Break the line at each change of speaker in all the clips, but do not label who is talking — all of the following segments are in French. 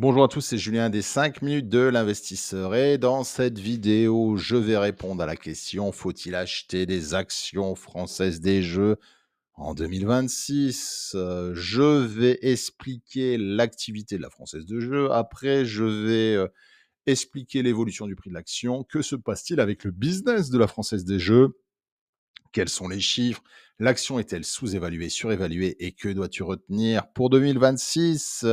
Bonjour à tous, c'est Julien des 5 minutes de l'investisseur et dans cette vidéo, je vais répondre à la question: faut-il acheter des actions françaises des jeux en 2026? Je vais expliquer l'activité de la Française des jeux. Après, je vais, expliquer l'évolution du prix de l'action. Que se passe-t-il avec le business de la Française des jeux? Quels sont les chiffres? L'action est-elle sous-évaluée, surévaluée et que dois-tu retenir pour 2026?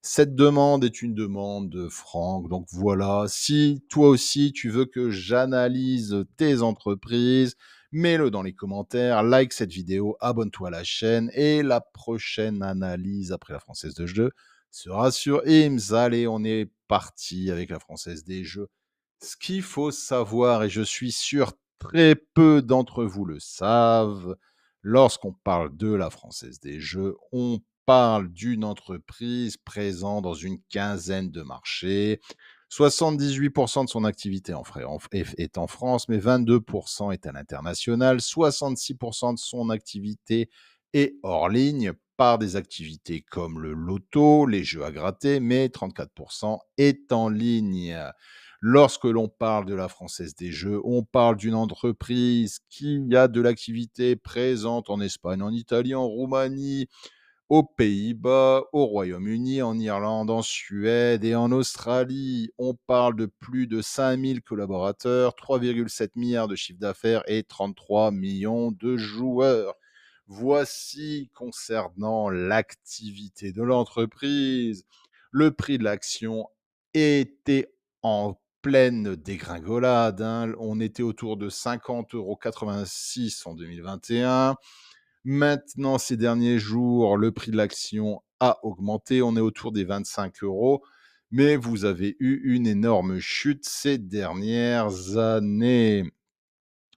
Cette demande est une demande de Franck. Donc voilà, si toi aussi tu veux que j'analyse tes entreprises, mets-le dans les commentaires, like cette vidéo, abonne-toi à la chaîne et la prochaine analyse après la Française de jeux sera sur IMS. Allez, on est parti avec la Française des jeux. Ce qu'il faut savoir, et je suis sûr très peu d'entre vous le savent, lorsqu'on parle de la Française des jeux, on parle d'une entreprise présente dans une quinzaine de marchés. 78% de son activité est en France, mais 22% est à l'international. 66% de son activité est hors ligne par des activités comme le loto, les jeux à gratter, mais 34% est en ligne. Lorsque l'on parle de la Française des jeux, on parle d'une entreprise qui a de l'activité présente en Espagne, en Italie, en Roumanie, aux Pays-Bas, au Royaume-Uni, en Irlande, en Suède et en Australie. On parle de plus de 5 000 collaborateurs, 3,7 milliards de chiffre d'affaires et 33 millions de joueurs. Voici concernant l'activité de l'entreprise. Le prix de l'action était en pleine dégringolade, hein. On était autour de 50,86 € en 2021. Maintenant, ces derniers jours, le prix de l'action a augmenté. On est autour des 25 euros. Mais vous avez eu une énorme chute ces dernières années.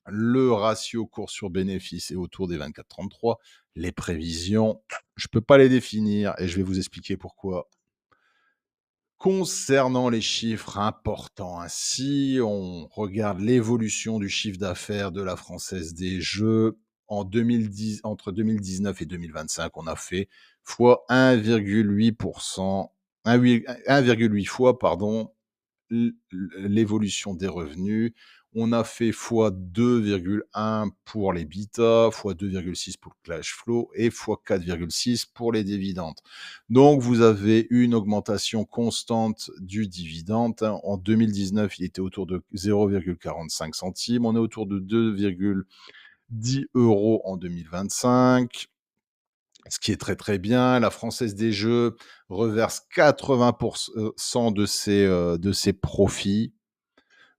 Le ratio cours sur bénéfice est autour des 24,33. Les prévisions, je ne peux pas les définir et je vais vous expliquer pourquoi. Concernant les chiffres importants, hein, si on regarde l'évolution du chiffre d'affaires de la Française des jeux, en 2010, entre 2019 et 2025, on a fait fois 1,8%, 1,8 fois, pardon, l'évolution des revenus. On a fait fois 2,1 pour les beta, fois 2,6 pour le cash flow et fois 4,6 pour les dividendes. Donc, vous avez une augmentation constante du dividende, hein. En 2019, il était autour de 0,45 centimes. On est autour de 2,10 € en 2025, ce qui est très, très bien. La Française des jeux reverse 80% de ses profits.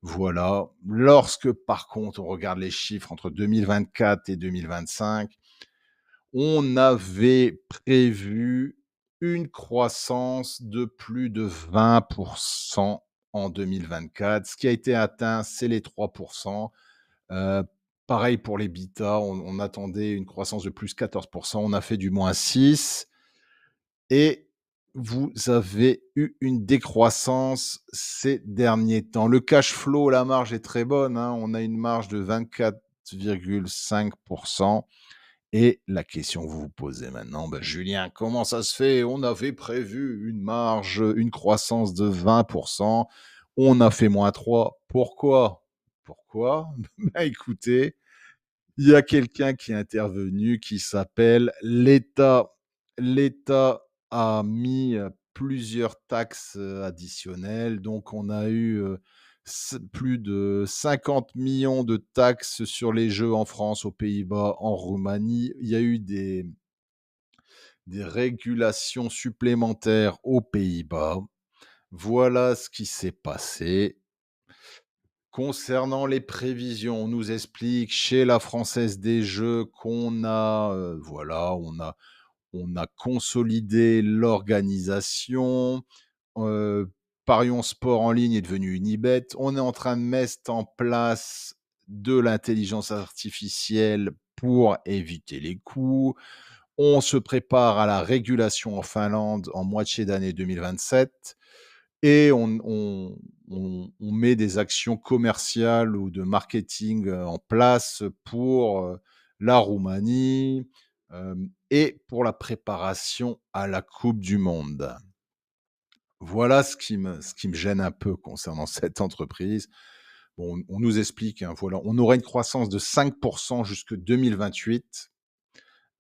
Voilà. Lorsque, par contre, on regarde les chiffres entre 2024 et 2025, on avait prévu une croissance de plus de 20% en 2024. Ce qui a été atteint, c'est les 3%. Heu, Pareil pour l'EBITDA, on attendait une croissance de plus 14%. On a fait du -6 et vous avez eu une décroissance ces derniers temps. Le cash flow, la marge est très bonne, hein. On a une marge de 24,5%. Et la question que vous vous posez maintenant: «Bah, Julien, comment ça se fait? On avait prévu une marge, une croissance de 20%, on a fait -3. Pourquoi?» Pourquoi? Bah, écoutez, il y a quelqu'un qui est intervenu qui s'appelle l'État. L'État a mis, plusieurs taxes, additionnelles. Donc on a eu, plus de 50 millions de taxes sur les jeux en France, aux Pays-Bas, en Roumanie. Il y a eu des régulations supplémentaires aux Pays-Bas. Voilà ce qui s'est passé. Concernant les prévisions, on nous explique chez la Française des jeux qu'on a, voilà, on a consolidé l'organisation. Heu, Parions Sport en ligne est devenu Unibet. On est en train de mettre en place de l'intelligence artificielle pour éviter les coûts. On se prépare à la régulation en Finlande en moitié d'année 2027 et on met des actions commerciales ou de marketing, en place pour, la Roumanie, et pour la préparation à la coupe du monde. Voilà ce qui me gêne un peu concernant cette entreprise. Bon, on nous explique, hein, voilà, on aurait une croissance de 5 jusque 2028.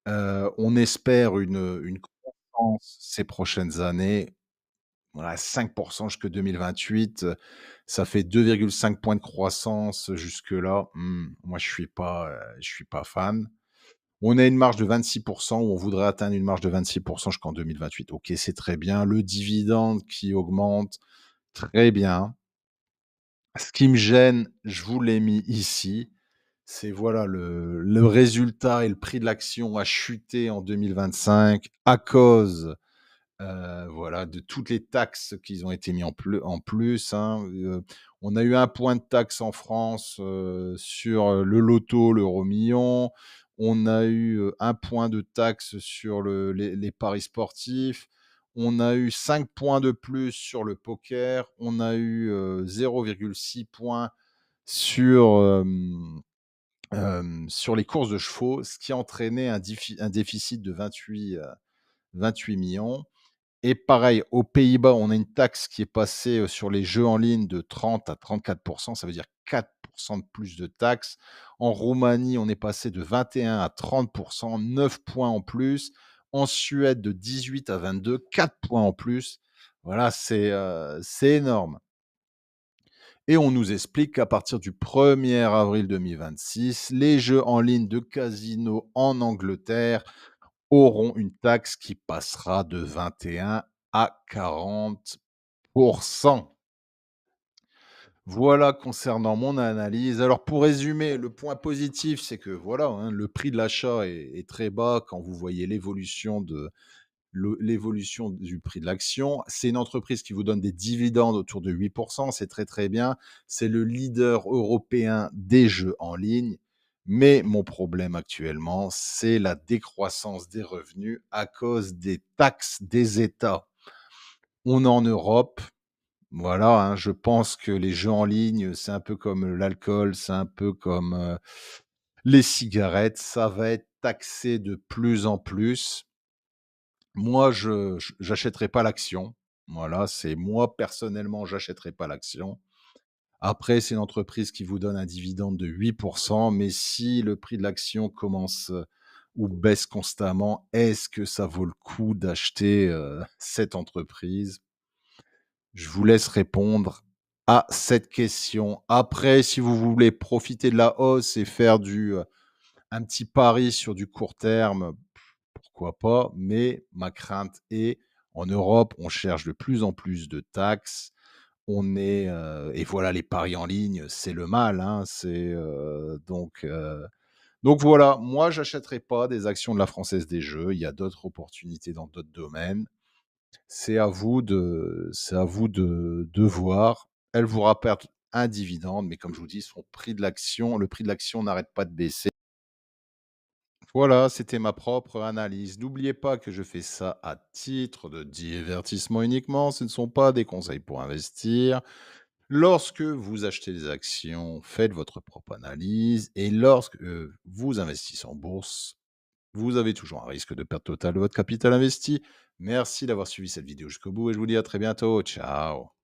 On espère une croissance ces prochaines années. Voilà, 5 jusque 2028, ça fait 2,5 points de croissance jusque-là. Moi je suis pas fan. On a une marge de 26 ou on voudrait atteindre une marge de 26 jusqu'en 2028. OK, c'est très bien. Le dividende qui augmente, très bien. Ce qui me gêne, je vous l'ai mis ici, c'est voilà le résultat et le prix de l'action a chuté en 2025 à cause voilà, de toutes les taxes qui ont été mis en plus, hein, on a eu un point de taxe en France, sur, le loto, l'euro-million. On a eu, 1 point de taxe sur les paris sportifs. On a eu 5 points de plus sur le poker. On a eu, 0,6 points sur, sur les courses de chevaux, ce qui a entraîné un déficit de 28 millions. Et pareil, aux Pays-Bas, on a une taxe qui est passée, sur les jeux en ligne de 30 à 34. Ça veut dire 4 de plus de taxes. En Roumanie, on est passé de 21 à 30, 9 points en plus. En Suède, de 18 à 22, 4 points en plus. Voilà, c'est énorme. Et on nous explique qu'à partir du 1er avril 2026, les jeux en ligne de casino en Angleterre auront une taxe qui passera de 21 à 40. Voilà concernant mon analyse. Alors pour résumer, le point positif, c'est que voilà, hein, le prix de l'achat est très bas quand vous voyez l'évolution du prix de l'action. C'est une entreprise qui vous donne des dividendes autour de 8. C'est très, très bien. C'est le leader européen des jeux en ligne. Mais mon problème actuellement, c'est la décroissance des revenus à cause des taxes des États. On est en Europe, voilà, hein, je pense que les jeux en ligne, c'est un peu comme l'alcool, c'est un peu comme, les cigarettes, ça va être taxé de plus en plus. Moi, je j'achèterai pas l'action. Voilà, c'est moi personnellement, j'achèterai pas l'action. Après, c'est une entreprise qui vous donne un dividende de 8, mais si le prix de l'action commence, ou baisse constamment, est-ce que ça vaut le coup d'acheter, cette entreprise? Je vous laisse répondre à cette question. Après, si vous voulez profiter de la hausse et faire un petit pari sur du court terme, pourquoi pas? Mais ma crainte est, en Europe, on cherche de plus en plus de taxes. Et voilà, les paris en ligne, c'est le mal, hein. Donc voilà, moi, j'achèterai pas des actions de la Française des Jeux. Il y a d'autres opportunités dans d'autres domaines. C'est à vous de voir. Elle vous rapporte un dividende, mais comme je vous dis, le prix de l'action n'arrête pas de baisser. Voilà, c'était ma propre analyse. N'oubliez pas que je fais ça à titre de divertissement uniquement. Ce ne sont pas des conseils pour investir. Lorsque vous achetez des actions, faites votre propre analyse. Et lorsque vous investissez en bourse, vous avez toujours un risque de perte totale de votre capital investi. Merci d'avoir suivi cette vidéo jusqu'au bout et je vous dis à très bientôt. Ciao.